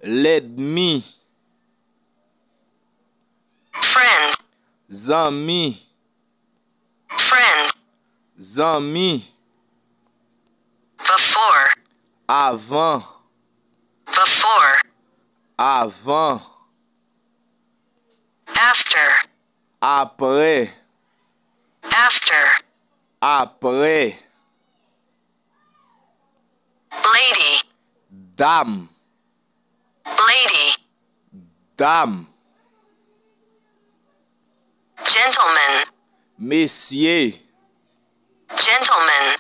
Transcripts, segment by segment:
L'ennemi. Friend. Zami. Friend. Zami. Before. Avant. Before. Avant. After. Après. After. Après. Lady. Dame. Lady. Dame. Gentleman. Messieurs. Gentleman.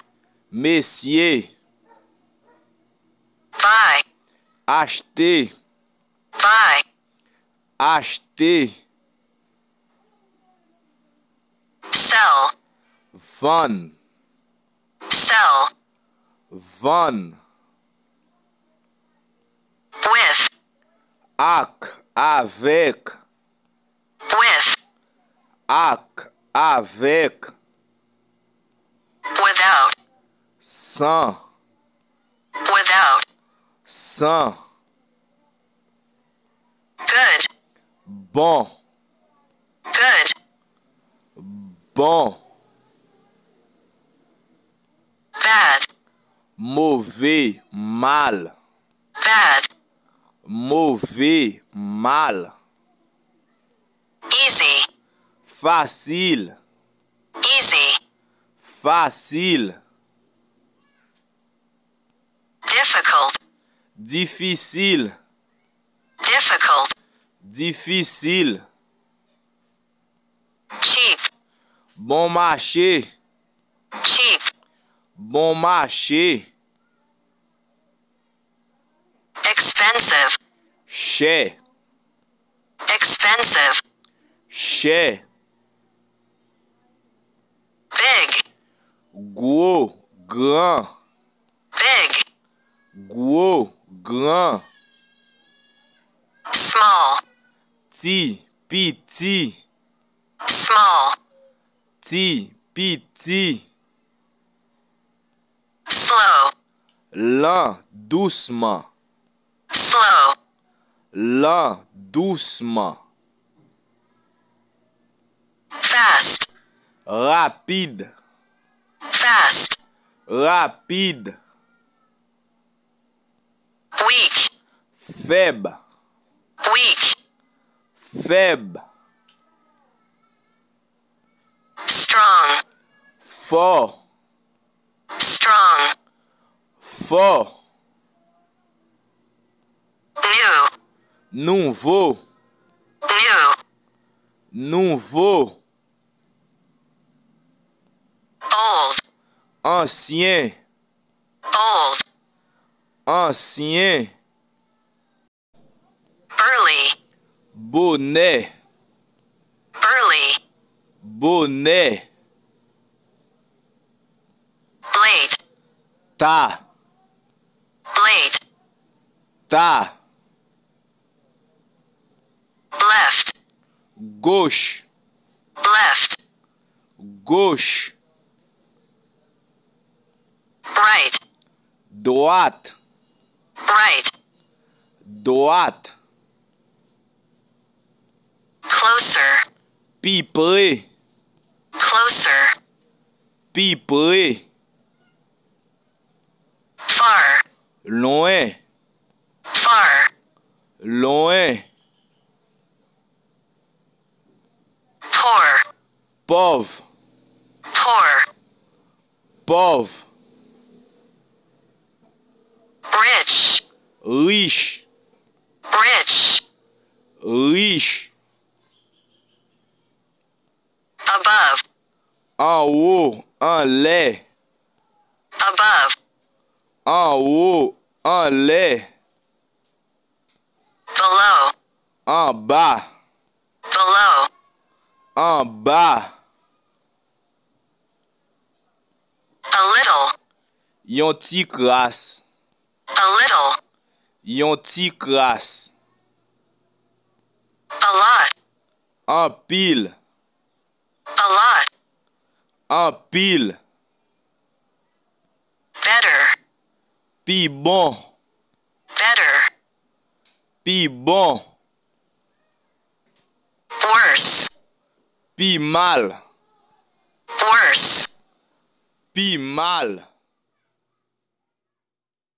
Messieurs. Buy. Acheter. Buy. Acheter. Sell. Vendre. Sell. Vendre. With. Avec. With. Avec. Without. Sans. Without. Sans. Good. Bon. Good. Bon. Bad. Mauvais. Mal. Bad. Mauvais. Mal. Easy. Facile. Easy. Facile. Difficult. Difficile. Difficult. Difficile. Cheap. Bon marché. Cheap. Bon marché. Expensive. Cher. Expensive. Cher. Big. Gros. Grand. Big. Gros. Grand. Small. Petit. Petit. Small. Petit. Petit. Slow. Lent. Doucement. Slow. Lent. Doucement. Fast. Rapide. Fast. Rapide. Weak. Faible. Weak. Faible. Strong. Fort. Strong. Fort. New. Nouveau. New. Nouveau. Old. Ancien. Old. Ancien. Early. Bonnet. Early. Bonnet. Late. Ta. Late. Ta. Left. Gauche. Left. Gauche. Right. Droite. Right. Droite. Closer. Plus près. Closer. Plus près. Far. Loin. Far. Loin. Poor. Pauvre. Poor. Pauvre. Rich. Riche. Rich. Riche. Above. En haut. En lait. Above. En haut. En lait. Below. En bas. Below. En bas. A little. Yon ti crasse. A little. Yon ti crasse. A lot. En pile. A lot. En pile. Better. Pi bon. Better. Pi bon. Worse. Pi mal. Worse. Pi mal.